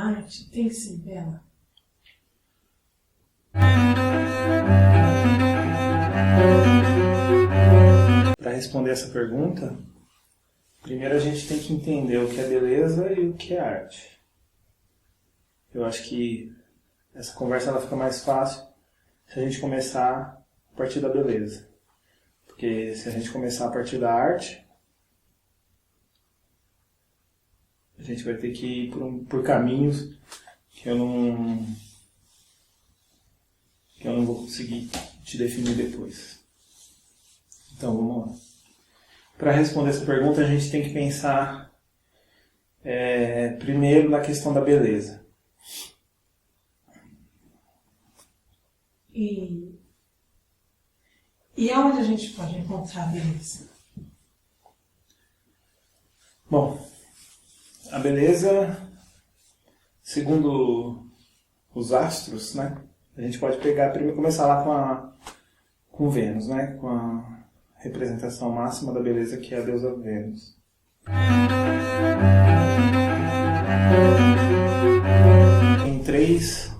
arte tem que ser bela? Para responder essa pergunta, primeiro a gente tem que entender o que é beleza e o que é arte. Eu acho que essa conversa ela fica mais fácil se a gente começar a partir da beleza. Porque se a gente começar a partir da arte, a gente vai ter que ir por caminhos que eu não vou conseguir te definir depois. Então vamos lá. Para responder essa pergunta, a gente tem que pensar primeiro na questão da beleza. E aonde a gente pode encontrar a beleza? Bom, a beleza, segundo os astros, né? A gente pode primeiro começar lá com Vênus, né? Com a representação máxima da beleza, que é a deusa Vênus. Tem três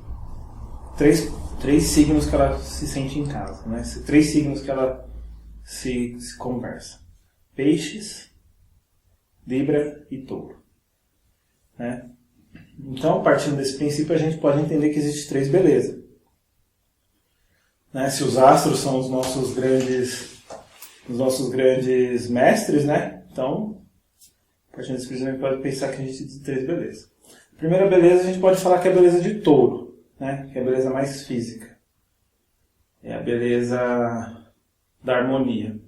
signos que ela se sente em casa, né? 3 signos que ela se conversa: Peixes, Libra e Touro, né? Então, partindo desse princípio, a gente pode entender que existe 3 belezas, né? Se os astros são os nossos grandes mestres, né? Então, partindo desse princípio, a gente pode pensar que a gente tem 3 belezas. A primeira beleza, a gente pode falar que é a beleza de Touro, né? Que é a beleza mais física. É a beleza da harmonia.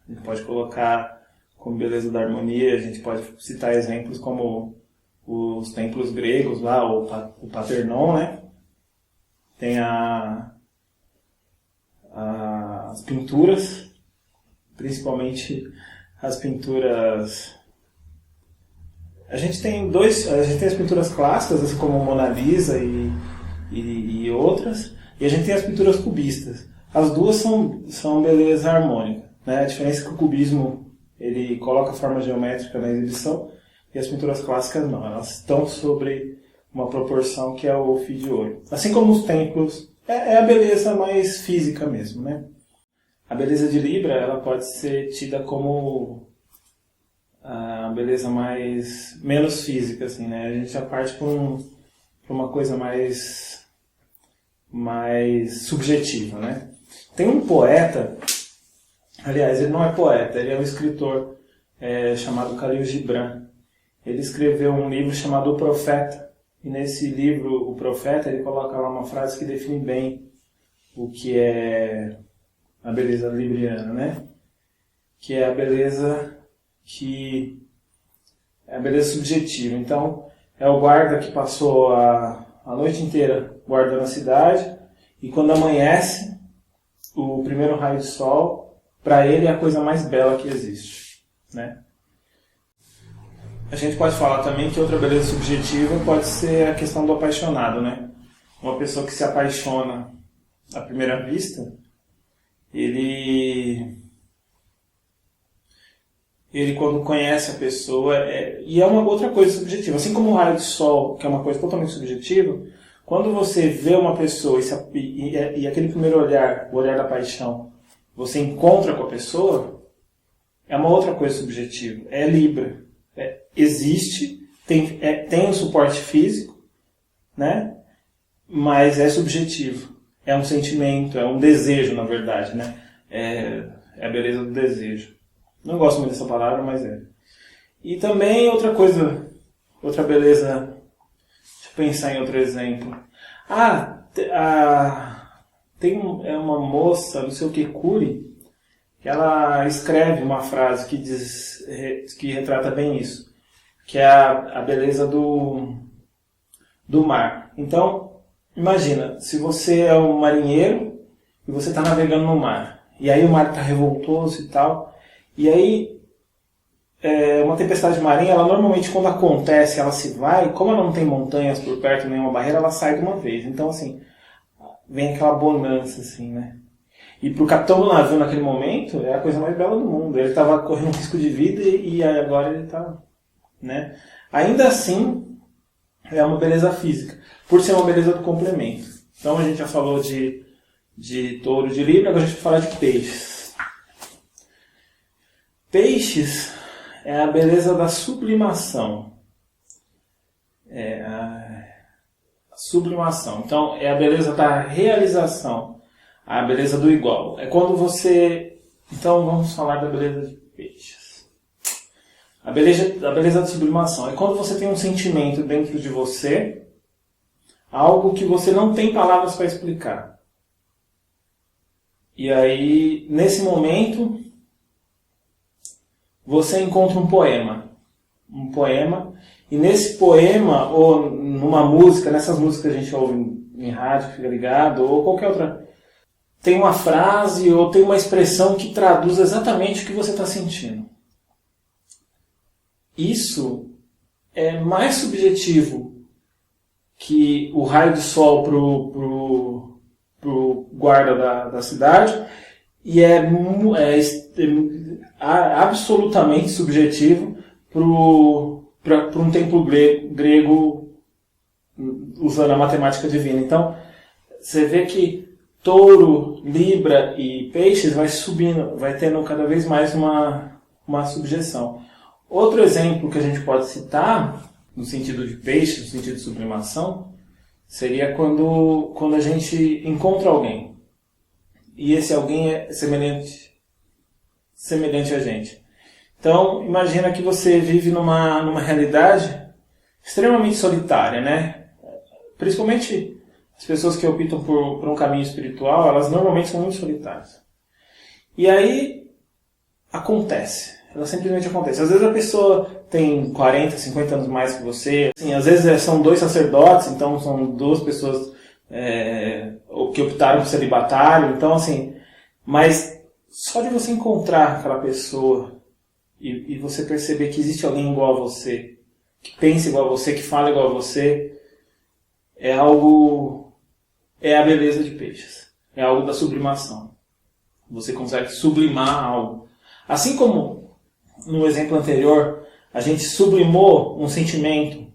A gente pode colocar como beleza da harmonia, a gente pode citar exemplos como os templos gregos lá, o Parthenon, né? Tem as pinturas, principalmente as pinturas... A gente tem as pinturas clássicas, assim como Mona Lisa e outras, e a gente tem as pinturas cubistas. As duas são beleza harmônica, né? A diferença é que o cubismo ele coloca forma geométrica na exibição e as pinturas clássicas não, elas estão sobre uma proporção que é o fio de olho. Assim como os templos, é a beleza mais física mesmo, né? A beleza de Libra ela pode ser tida como a beleza menos física, assim, né? A gente já parte para uma coisa mais subjetiva, né? Tem um poeta, aliás, ele não é poeta, ele é um escritor chamado Khalil Gibran. Ele escreveu um livro chamado O Profeta, e nesse livro, O Profeta, ele coloca lá uma frase que define bem o que é a beleza libriana, né? Que é a beleza subjetiva. Então, é o guarda que passou a noite inteira guardando a cidade, e quando amanhece, o primeiro raio de sol, para ele é a coisa mais bela que existe, né? A gente pode falar também que outra beleza subjetiva pode ser a questão do apaixonado, né? Uma pessoa que se apaixona à primeira vista, ele quando conhece a pessoa, e é uma outra coisa subjetiva. Assim como o raio de sol, que é uma coisa totalmente subjetiva, quando você vê uma pessoa e aquele primeiro olhar, o olhar da paixão, você encontra com a pessoa, é uma outra coisa subjetiva. É Libra. Existe, tem um suporte físico, né? Mas é subjetivo. É um sentimento, é um desejo, na verdade, né? É a beleza do desejo. Não gosto muito dessa palavra, mas é. E também outra beleza, deixa eu pensar em outro exemplo. Tem uma moça, não sei o que, Cury, que ela escreve uma frase que retrata bem isso, que é a beleza do mar. Então, imagina, se você é um marinheiro e você está navegando no mar, e aí o mar está revoltoso e tal, e aí uma tempestade marinha, ela normalmente quando acontece, ela se vai, como ela não tem montanhas por perto, nenhuma barreira, ela sai de uma vez. Então, assim, vem aquela bonança, assim, né? E pro capitão do navio naquele momento, é a coisa mais bela do mundo. Ele estava correndo um risco de vida e agora ele está, né? Ainda assim, é uma beleza física, por ser uma beleza do complemento. Então a gente já falou de touro, de Libra, agora a gente vai falar de peixes. Peixes é a beleza da sublimação. É a sublimação. Então é a beleza da realização, a beleza do igual. É quando você... Então vamos falar da beleza de peixes. A beleza da sublimação é quando você tem um sentimento dentro de você, algo que você não tem palavras para explicar. E aí, nesse momento, você encontra um poema. E nesse poema, ou numa música, nessas músicas que a gente ouve em rádio, fica ligado, ou qualquer outra, tem uma frase ou tem uma expressão que traduz exatamente o que você está sentindo. Isso é mais subjetivo que o raio de sol pro guarda da cidade e é absolutamente subjetivo para um templo grego usando a matemática divina. Então, você vê que touro, libra e peixes vai subindo, vai tendo cada vez mais uma subjeção. Outro exemplo que a gente pode citar, no sentido de peixe, no sentido de sublimação, seria quando a gente encontra alguém. E esse alguém é semelhante a gente. Então, imagina que você vive numa realidade extremamente solitária, né? Principalmente as pessoas que optam por um caminho espiritual, elas normalmente são muito solitárias. E aí, ela simplesmente acontece. Às vezes a pessoa tem 40, 50 anos mais que você. Assim, às vezes são 2 sacerdotes, então são 2 pessoas que optaram por celibatário. Então, assim, mas só de você encontrar aquela pessoa e você perceber que existe alguém igual a você, que pensa igual a você, que fala igual a você, é a beleza de peixes. É algo da sublimação. Você consegue sublimar algo. Assim como no exemplo anterior, a gente sublimou um sentimento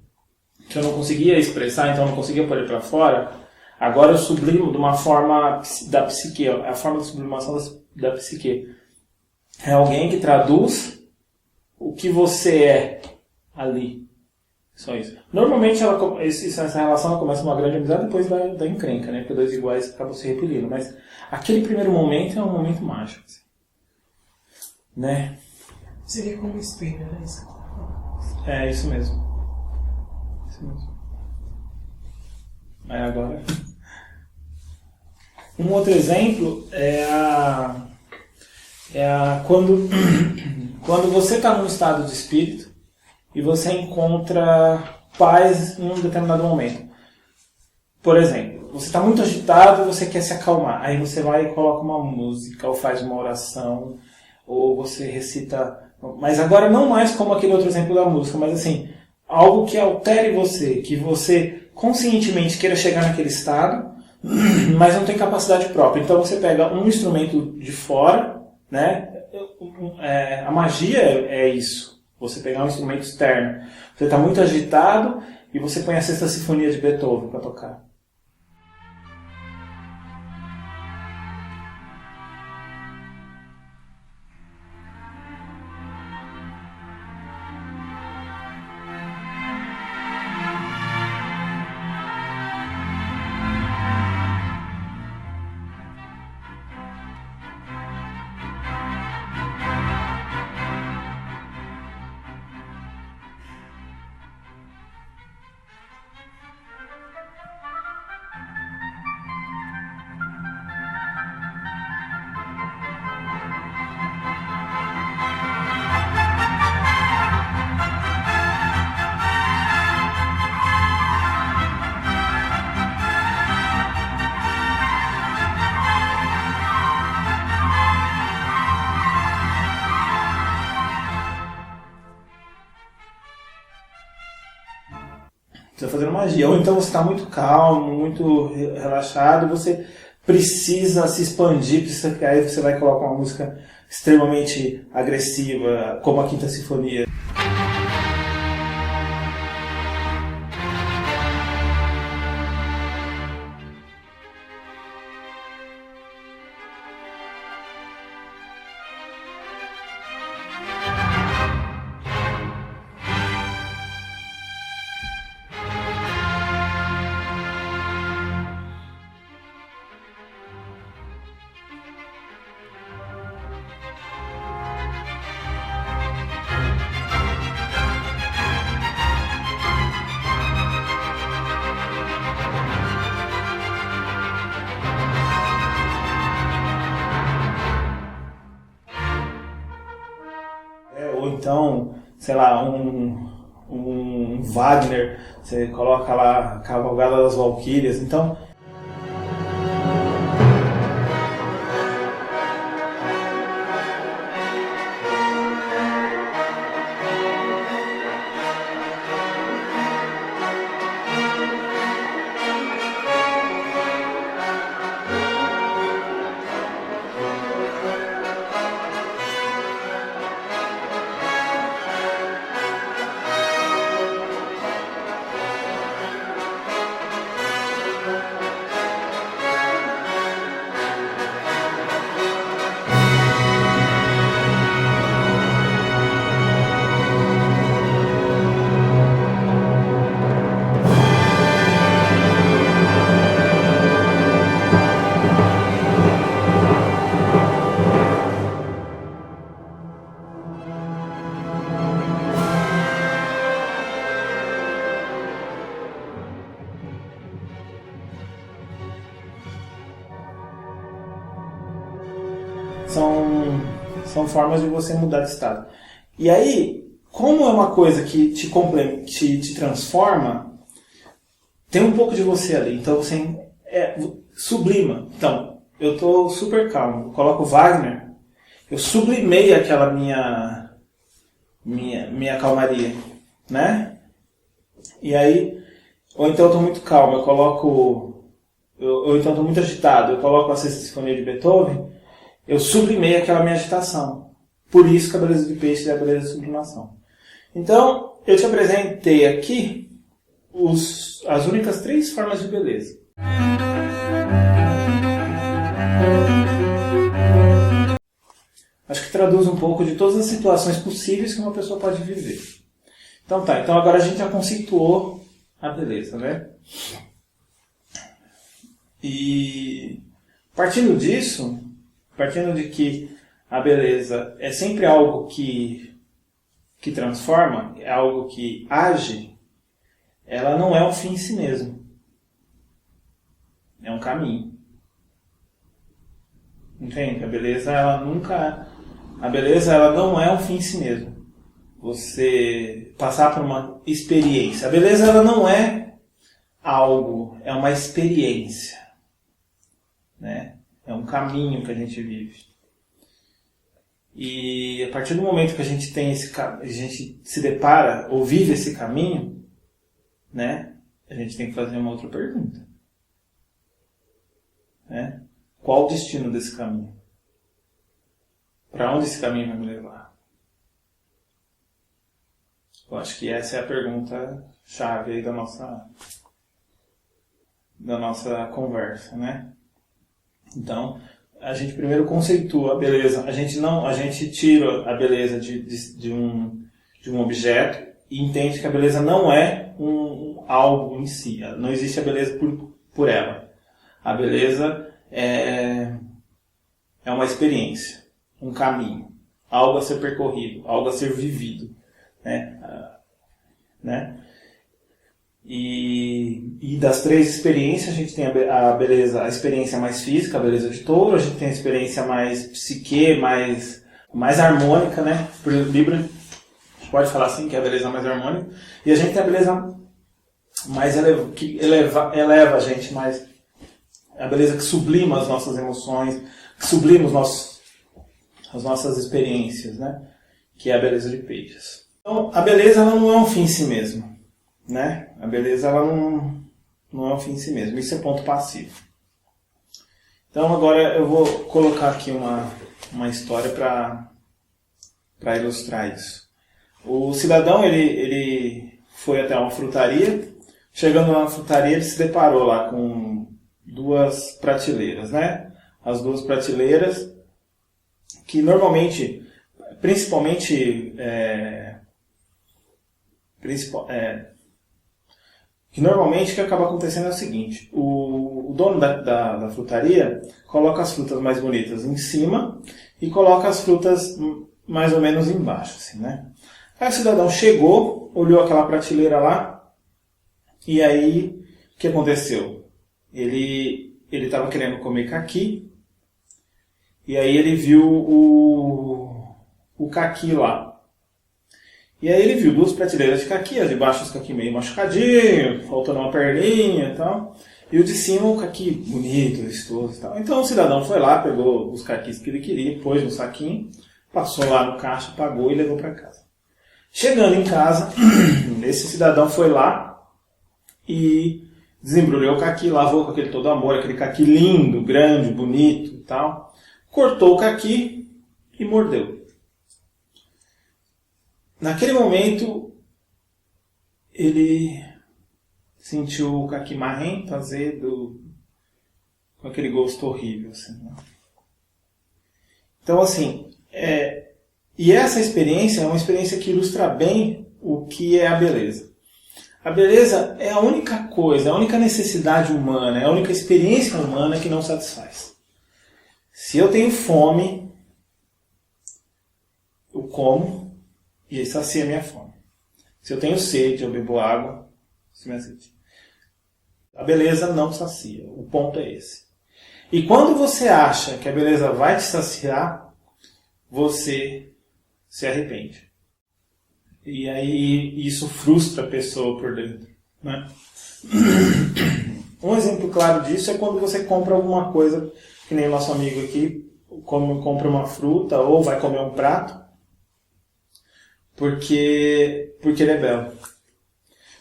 que eu não conseguia expressar, então eu não conseguia pôr ele para fora. Agora eu sublimo de uma forma da psique, é a forma de sublimação da psique. É alguém que traduz o que você é ali. Só isso. Normalmente essa relação ela começa uma grande amizade depois da encrenca, né? Porque 2 iguais acabam se repelindo. Mas aquele primeiro momento é um momento mágico. Assim. Né? Seria como um espelho, né? É, isso mesmo. Aí agora... Um outro exemplo é quando você está num estado de espírito e você encontra paz em um determinado momento. Por exemplo, você está muito agitado e você quer se acalmar. Aí você vai e coloca uma música ou faz uma oração ou você recita... Mas agora não mais como aquele outro exemplo da música, mas assim, algo que altere você, que você conscientemente queira chegar naquele estado, mas não tem capacidade própria. Então você pega um instrumento de fora, né? A magia é isso. Você pegar um instrumento externo. Você está muito agitado e você põe a Sexta Sinfonia de Beethoven para tocar. Você está fazendo magia. Ou então você está muito calmo, muito relaxado, você precisa se expandir, aí você vai colocar uma música extremamente agressiva, como a Quinta Sinfonia. então, sei lá, um Wagner, você coloca lá a Cavalgada das Valquírias. Então, são formas de você mudar de estado. E aí, como é uma coisa que te transforma, tem um pouco de você ali. Então você sublima. Então, eu estou super calmo. Eu coloco Wagner, eu sublimei aquela minha calmaria, né? E aí, ou então eu estou muito calmo, eu coloco, ou então estou muito agitado, eu coloco a Sexta Sinfonia de Beethoven, eu sublimei aquela minha agitação. Por isso que a beleza de peixe é a beleza de sublimação. Então, eu te apresentei aqui as únicas 3 formas de beleza. Acho que traduz um pouco de todas as situações possíveis que uma pessoa pode viver. Então tá, então agora a gente já conceituou a beleza, né? E partindo disso, partindo de que a beleza é sempre algo que transforma, é algo que age, ela não é um fim em si mesmo. É um caminho. Entende? A beleza ela não é um fim em si mesmo. Você passar por uma experiência. A beleza ela não é algo, é uma experiência, né? É um caminho que a gente vive. E a partir do momento que a gente se depara ou vive esse caminho, né? A gente tem que fazer uma outra pergunta, né? Qual o destino desse caminho? Para onde esse caminho vai me levar? Eu acho que essa é a pergunta chave aí da nossa conversa, né? Então, a gente primeiro conceitua a beleza. A gente tira a beleza de um objeto e entende que a beleza não é algo em si. Não existe a beleza por ela. A beleza é uma experiência, um caminho, algo a ser percorrido, algo a ser vivido, né? E das 3 experiências, a gente tem a experiência mais física, a beleza de touro, a gente tem a experiência mais psique, mais harmônica, né? Por exemplo, Libra, a gente pode falar assim, que é a beleza mais harmônica, e a gente tem a beleza mais que eleva a gente mais, a beleza que sublima as nossas emoções, que sublima as nossas experiências, né? Que é a beleza de peixes. Então, a beleza ela não é um fim em si mesmo, né? A beleza ela não é um fim em si mesmo. Isso é ponto passivo. Então agora eu vou colocar aqui uma história para ilustrar isso. O cidadão ele foi até uma frutaria. Chegando lá na frutaria, ele se deparou lá com 2 prateleiras, né? As 2 prateleiras que normalmente, principalmente que normalmente o que acaba acontecendo é o seguinte: o dono da frutaria coloca as frutas mais bonitas em cima e coloca as frutas mais ou menos embaixo, assim, né? Aí o cidadão chegou, olhou aquela prateleira lá e aí o que aconteceu? Ele estava querendo comer caqui e aí ele viu o caqui lá. E aí ele viu 2 prateleiras de caqui, as de baixo os caqui meio machucadinho, faltando uma perninha e tal. E o de cima o caqui bonito, vistoso e tal. Então o cidadão foi lá, pegou os caquis que ele queria, pôs no saquinho, passou lá no caixa, pagou e levou para casa. Chegando em casa, esse cidadão foi lá e desembrulhou o caqui, lavou com aquele todo amor, aquele caqui lindo, grande, bonito e tal. Cortou o caqui e mordeu. Naquele momento, ele sentiu o caqui marrento, azedo, com aquele gosto horrível. Assim, né? Então, assim, e essa experiência é uma experiência que ilustra bem o que é a beleza. A beleza é a única coisa, a única necessidade humana, é a única experiência humana que não satisfaz. Se eu tenho fome, eu como e sacia a minha fome. Se eu tenho sede, eu bebo água, se me sede. A beleza não sacia, o ponto é esse. E quando você acha que a beleza vai te saciar, você se arrepende. E aí isso frustra a pessoa por dentro. Né? Um exemplo claro disso é quando você compra alguma coisa, que nem o nosso amigo aqui, compra uma fruta ou vai comer um prato, porque ele é belo.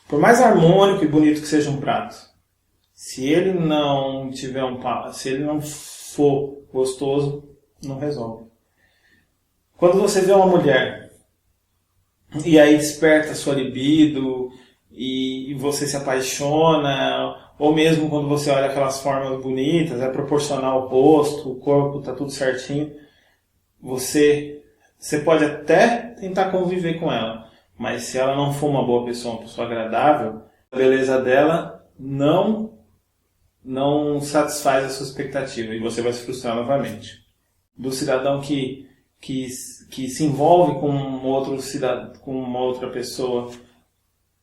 Por mais harmônico e bonito que seja um prato, se ele não tiver se ele não for gostoso, não resolve. Quando você vê uma mulher e aí desperta a sua libido e você se apaixona, ou mesmo quando você olha aquelas formas bonitas, é proporcional ao rosto, o corpo está tudo certinho, você pode até tentar conviver com ela, mas se ela não for uma boa pessoa, uma pessoa agradável, a beleza dela não satisfaz a sua expectativa e você vai se frustrar novamente. Do cidadão que se envolve com com uma outra pessoa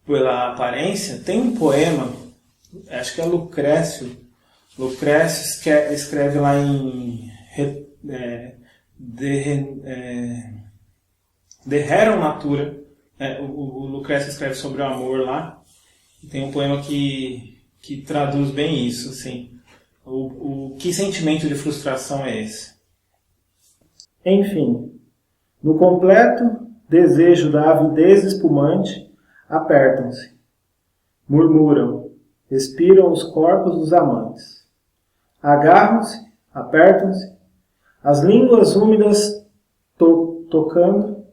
pela aparência, tem um poema, acho que é Lucrécio. Lucrécio escreve lá em De Rerum Natura. O Lucrécio escreve sobre o amor lá. E tem um poema que traduz bem isso. Assim, que sentimento de frustração é esse? Enfim, no completo desejo da avidez espumante, apertam-se, murmuram, respiram os corpos dos amantes. Agarram-se, apertam-se, as línguas úmidas tocando,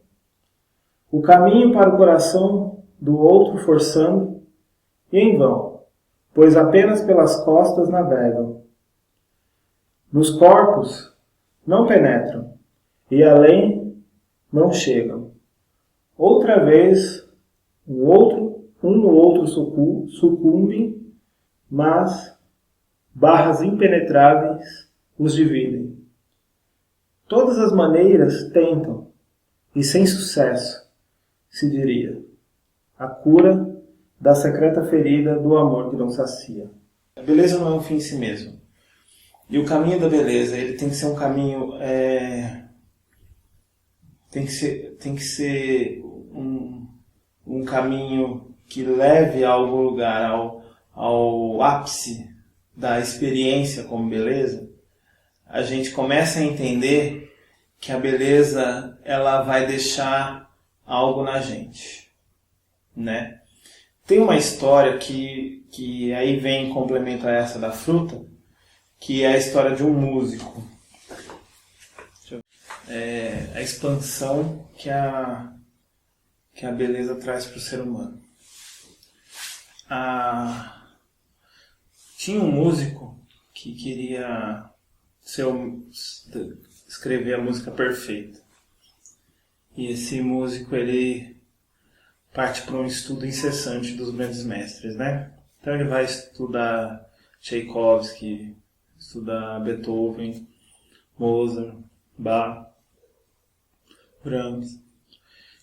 o caminho para o coração do outro forçando, e em vão, pois apenas pelas costas navegam. Nos corpos não penetram, e além não chegam. Outra vez, um no outro sucumbem, mas barras impenetráveis os dividem. Todas as maneiras tentam, e sem sucesso, se diria, a cura da secreta ferida do amor que não sacia. A beleza não é um fim em si mesmo. E o caminho da beleza, ele tem que ser um caminho... Tem que ser um caminho que leve a algum lugar, ao ápice da experiência como beleza. A gente começa a entender que a beleza ela vai deixar algo na gente, né? Tem uma história que aí vem em complemento a essa da fruta, que é a história de um músico. A expansão que a beleza traz para o ser humano. Tinha um músico que queria escrever a música perfeita. E esse músico ele parte para um estudo incessante dos grandes mestres, né? Então ele vai estudar Tchaikovsky, estudar Beethoven, Mozart, Bach, Brahms.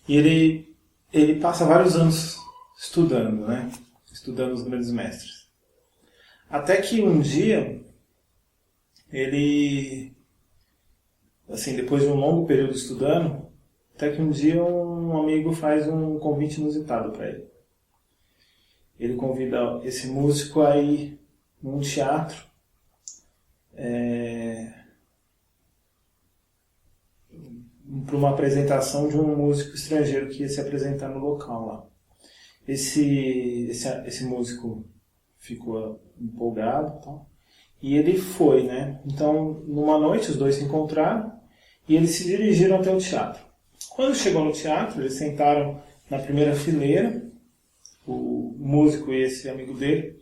E ele passa vários anos estudando, né? Estudando os grandes mestres. Até que um dia, ele, assim, depois de um longo período estudando, até que um dia um um amigo faz um convite inusitado para ele. Ele convida esse músico a ir num teatro para uma apresentação de um músico estrangeiro que ia se apresentar no local lá. Esse músico ficou empolgado e tal, e ele foi, né? Então, numa noite, os dois se encontraram e eles se dirigiram até o teatro. Quando chegou no teatro, eles sentaram na primeira fileira, o músico e esse amigo dele,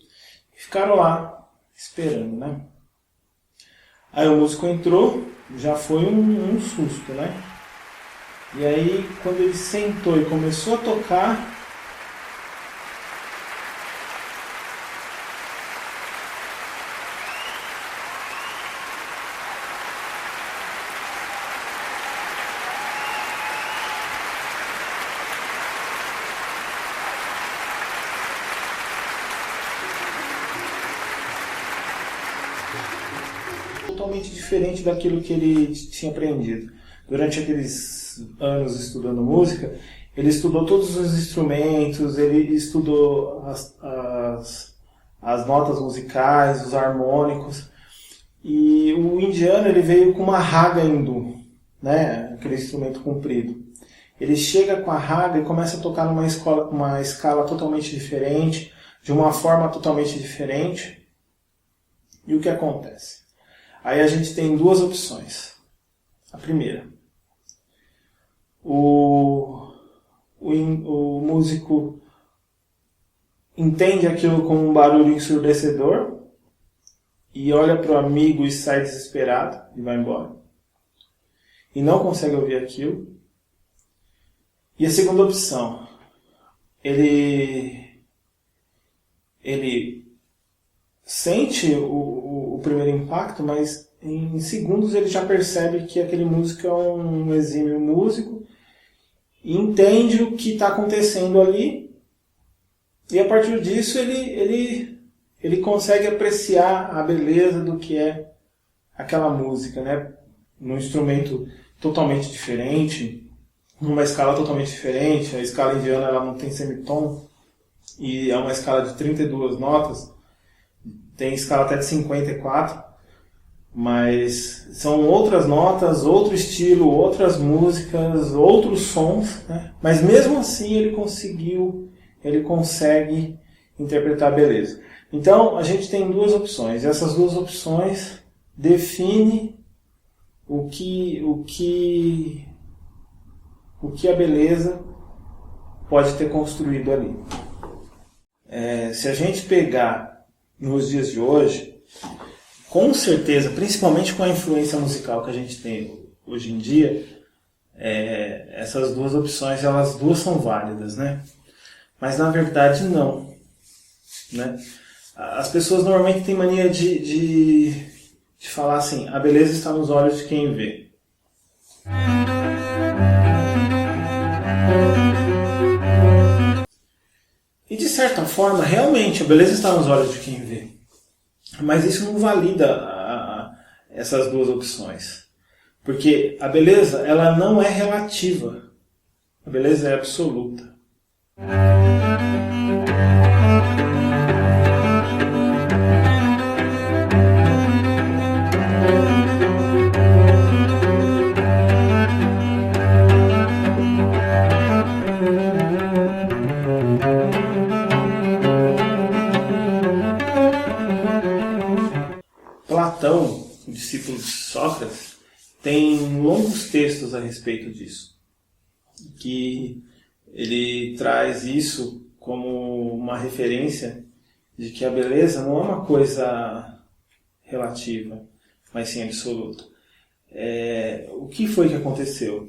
e ficaram lá, esperando, né? Aí o músico entrou, já foi um susto, né? E aí, quando ele sentou e começou a tocar, totalmente diferente daquilo que ele tinha aprendido. Durante aqueles anos estudando música, ele estudou todos os instrumentos, ele estudou as notas musicais, os harmônicos. E o indiano ele veio com uma raga hindu, né? Aquele instrumento comprido. Ele chega com a raga e começa a tocar numa escala totalmente diferente, de uma forma totalmente diferente. E o que acontece? Aí a gente tem duas opções. A primeira, o músico entende aquilo como um barulho ensurdecedor e olha para o amigo e sai desesperado e vai embora. E não consegue ouvir aquilo. E a segunda opção, ele sente o primeiro impacto, mas em segundos ele já percebe que aquele músico é um exímio músico e entende o que está acontecendo ali, e a partir disso ele consegue apreciar a beleza do que é aquela música, né? Num instrumento totalmente diferente, numa escala totalmente diferente. A escala indiana ela não tem semitom e é uma escala de 32 notas. Tem escala até de 54, mas são outras notas, outro estilo, outras músicas, outros sons, né? Mas mesmo assim ele consegue interpretar a beleza. Então a gente tem duas opções, e essas duas opções definem o que a beleza pode ter construído ali. Se a gente pegar nos dias de hoje, com certeza, principalmente com a influência musical que a gente tem hoje em dia, essas duas opções, elas duas são válidas, né? Mas na verdade não, né? As pessoas normalmente têm mania de falar assim, a beleza está nos olhos de quem vê. E de certa forma, realmente, a beleza está nos olhos de quem vê. Mas isso não valida essas duas opções. Porque a beleza, ela não é relativa. A beleza é absoluta. Platão, o discípulo de Sócrates, tem longos textos a respeito disso, que ele traz isso como uma referência de que a beleza não é uma coisa relativa, mas sim absoluta. O que foi que aconteceu?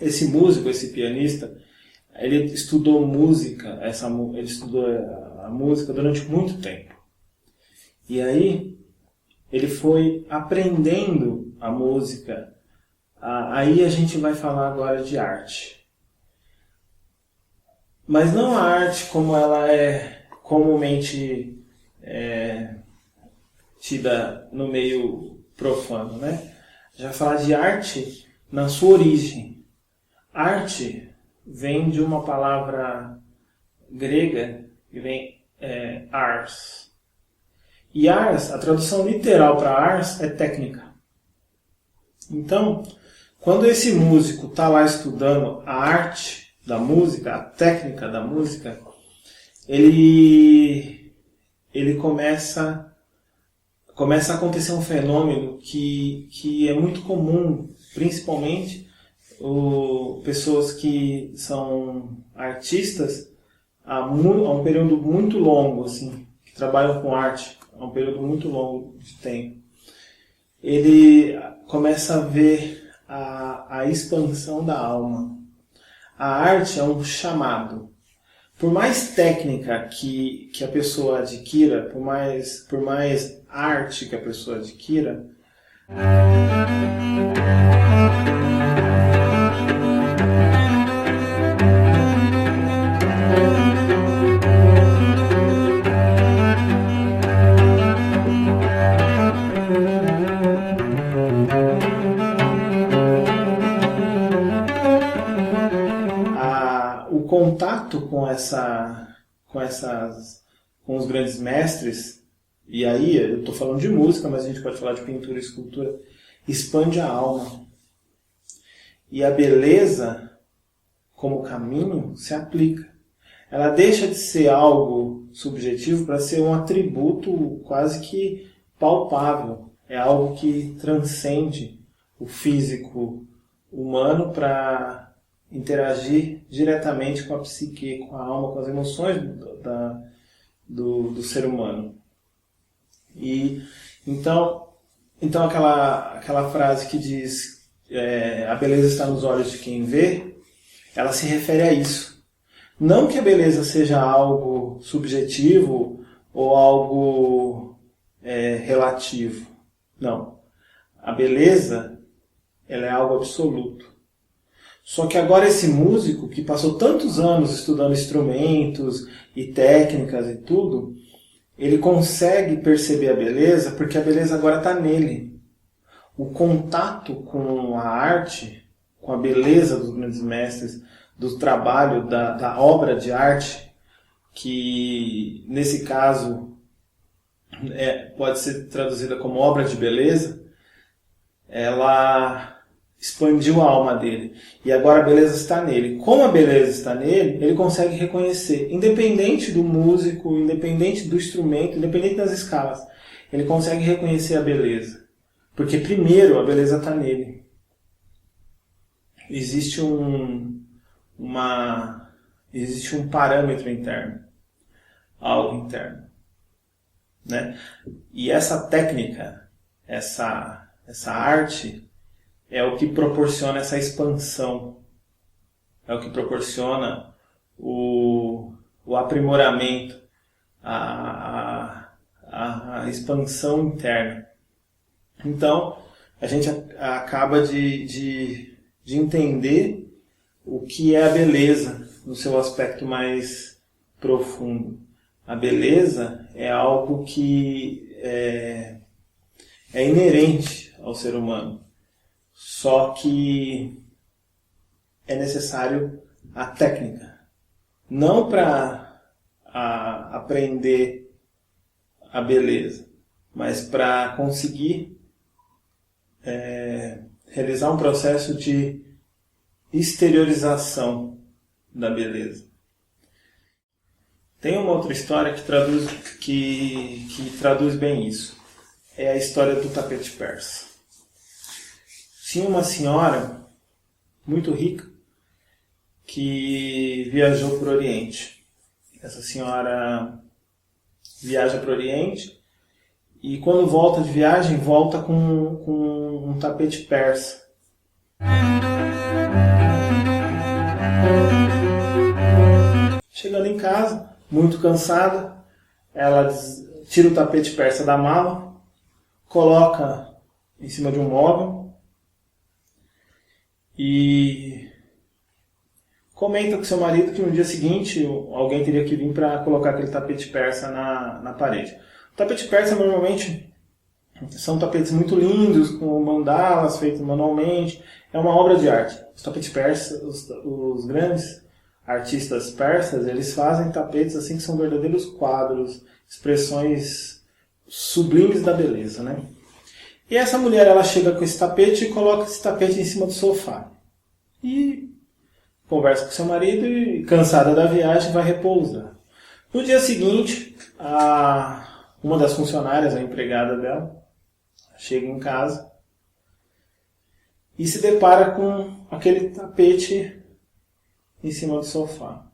Esse músico, esse pianista, ele estudou música, ele estudou a música durante muito tempo. E aí, ele foi aprendendo a música. Aí a gente vai falar agora de arte. Mas não a arte como ela é comumente tida no meio profano, né? Já falar de arte na sua origem. Arte vem de uma palavra grega que vem ars. E ars, a tradução literal para ars é técnica. Então, quando esse músico está lá estudando a arte da música, a técnica da música, ele começa a acontecer um fenômeno que é muito comum, principalmente pessoas que são artistas há um período muito longo, assim, que trabalham com arte há um período muito longo de tempo. Ele começa a ver a expansão da alma. A arte é um chamado. Por mais técnica que a pessoa adquira, por mais arte que a pessoa adquira, o contato com os grandes mestres, e aí eu estou falando de música, mas a gente pode falar de pintura e escultura, expande a alma. E a beleza, como caminho, se aplica. Ela deixa de ser algo subjetivo para ser um atributo quase que palpável. É algo que transcende o físico humano para interagir diretamente com a psique, com a alma, com as emoções do ser humano. E então aquela frase que diz a beleza está nos olhos de quem vê, ela se refere a isso. Não que a beleza seja algo subjetivo ou algo relativo. Não. A beleza, ela é algo absoluto. Só que agora esse músico, que passou tantos anos estudando instrumentos e técnicas e tudo, ele consegue perceber a beleza porque a beleza agora está nele. O contato com a arte, com a beleza dos grandes mestres, do trabalho, da obra de arte, que nesse caso pode ser traduzida como obra de beleza, ela expandiu a alma dele. E agora a beleza está nele. Como a beleza está nele, ele consegue reconhecer, independente do músico, independente do instrumento, independente das escalas, ele consegue reconhecer a beleza. Porque primeiro a beleza está nele. Existe um parâmetro interno, algo interno, né? E essa técnica, essa arte é o que proporciona essa expansão, é o que proporciona o aprimoramento, a expansão interna. Então, a gente acaba de entender o que é a beleza no seu aspecto mais profundo. A beleza é algo que é inerente ao ser humano. Só que é necessário a técnica. Não para aprender a beleza, mas para conseguir realizar um processo de exteriorização da beleza. Tem uma outra história que traduz bem isso. É a história do tapete persa. Tinha uma senhora muito rica que viajou para o Oriente. Essa senhora viaja para o Oriente e quando volta de viagem, volta com um tapete persa. Chegando em casa, muito cansada, ela tira o tapete persa da mala, coloca em cima de um móvel e comenta com seu marido que no dia seguinte alguém teria que vir para colocar aquele tapete persa na parede. O tapete persa normalmente são tapetes muito lindos, com mandalas feitos manualmente. é uma obra de arte. Os tapetes persas, os grandes artistas persas, eles fazem tapetes assim que são verdadeiros quadros, expressões sublimes da beleza, né? E essa mulher, ela chega com esse tapete e coloca esse tapete em cima do sofá. E conversa com seu marido e, cansada da viagem, vai repousar. No dia seguinte, uma das funcionárias, a empregada dela, chega em casa e se depara com aquele tapete em cima do sofá.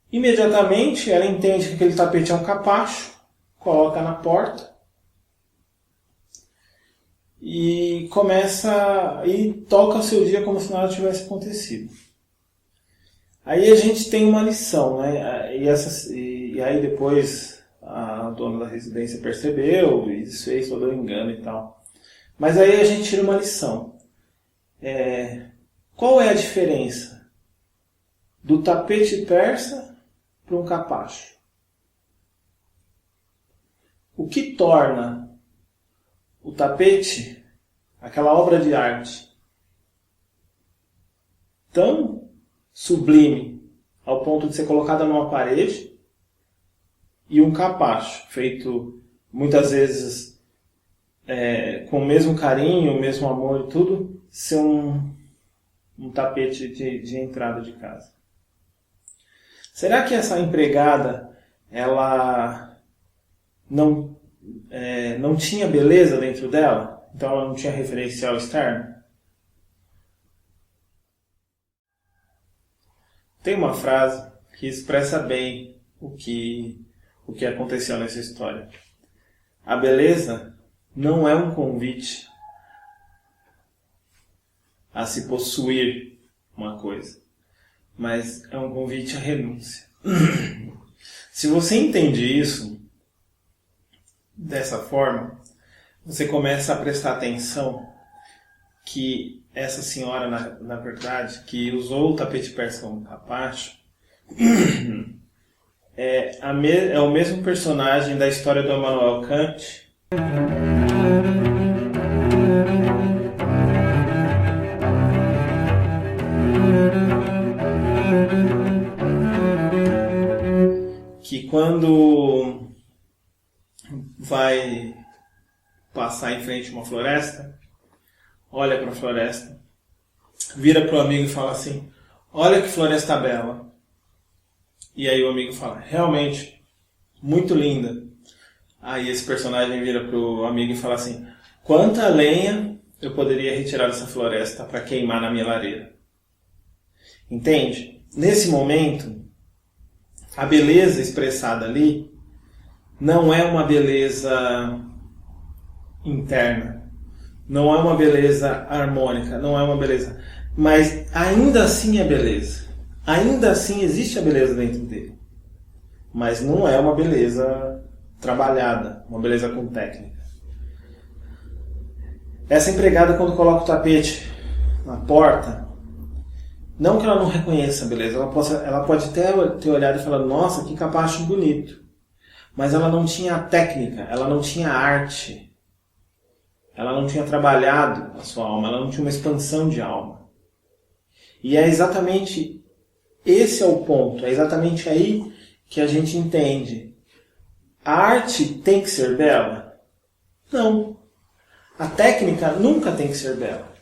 Imediatamente, ela entende que aquele tapete é um capacho, coloca na porta e toca o seu dia como se nada tivesse acontecido. Aí a gente tem uma lição, né? E aí depois a dona da residência percebeu e desfez todo o engano e tal. Mas aí a gente tira uma lição. Qual é a diferença do tapete persa para um capacho? O que torna o tapete, aquela obra de arte, tão sublime ao ponto de ser colocada numa parede, e um capacho feito muitas vezes com o mesmo carinho, o mesmo amor e tudo, ser um tapete de entrada de casa? Será que essa empregada ela não tinha beleza dentro dela? Então ela não tinha referencial externo? Tem uma frase que expressa bem o que aconteceu nessa história. A beleza não é um convite a se possuir uma coisa, mas é um convite à renúncia. Se você entende isso dessa forma, você começa a prestar atenção que essa senhora, na verdade, que usou o tapete persa como capacho, é o mesmo personagem da história do Immanuel Kant, que quando vai passar em frente a uma floresta, olha para a floresta, vira para o amigo e fala assim: olha que floresta bela. E aí o amigo fala: realmente, muito linda. Aí esse personagem vira para o amigo e fala assim: quanta lenha eu poderia retirar dessa floresta para queimar na minha lareira? Entende? Nesse momento, a beleza expressada ali não é uma beleza interna, não é uma beleza harmônica, não é uma beleza, mas ainda assim é beleza. Ainda assim existe a beleza dentro dele, mas não é uma beleza trabalhada, uma beleza com técnica. Essa empregada, quando coloca o tapete na porta, não que ela não reconheça a beleza, ela pode até ter olhado e falado: nossa, que capacho bonito, mas ela não tinha a técnica, ela não tinha a arte, ela não tinha trabalhado a sua alma, ela não tinha uma expansão de alma. E é exatamente esse é o ponto, é exatamente aí que a gente entende. A arte tem que ser bela? Não. A técnica nunca tem que ser bela.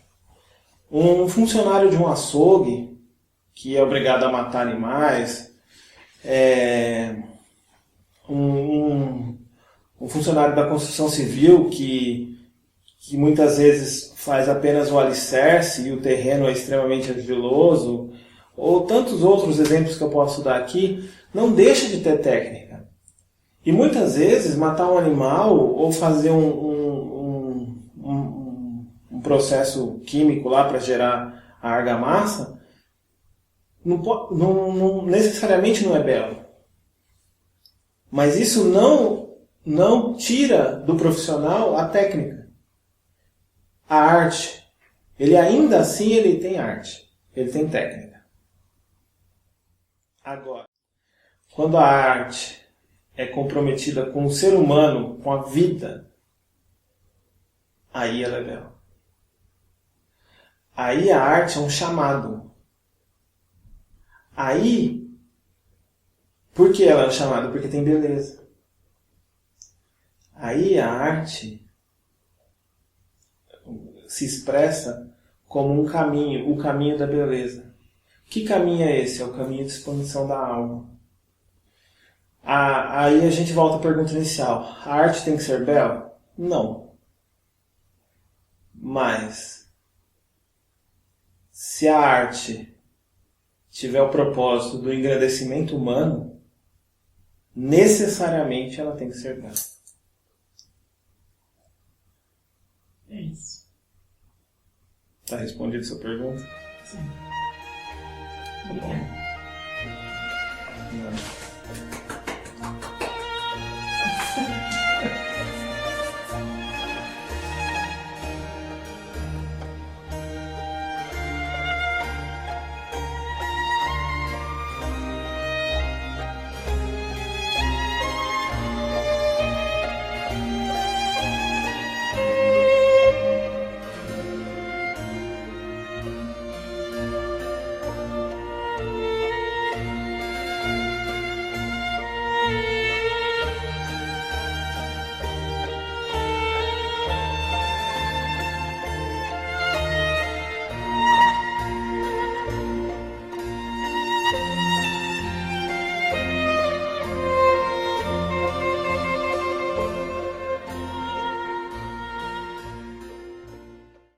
Um funcionário de um açougue, que é obrigado a matar animais, um funcionário da construção civil que muitas vezes faz apenas o alicerce e o terreno é extremamente argiloso, ou tantos outros exemplos que eu posso dar aqui, não deixa de ter técnica. E muitas vezes matar um animal ou fazer um processo químico lá para gerar a argamassa não necessariamente não é belo. Mas isso não tira do profissional a técnica, a arte. Ele ainda assim ele tem arte, ele tem técnica. Agora, quando a arte é comprometida com o ser humano, com a vida, aí ela é bela. Aí a arte é um chamado. Aí, por que ela é um chamado? Porque tem beleza. Aí a arte se expressa como um caminho, o caminho da beleza. Que caminho é esse? É o caminho de expansão da alma. Aí a gente volta à pergunta inicial. A arte tem que ser bela? Não. Mas, se a arte tiver o propósito do engrandecimento humano, necessariamente ela tem que ser bela. É isso. Está respondida a sua pergunta? Sim. Tá bom. Não.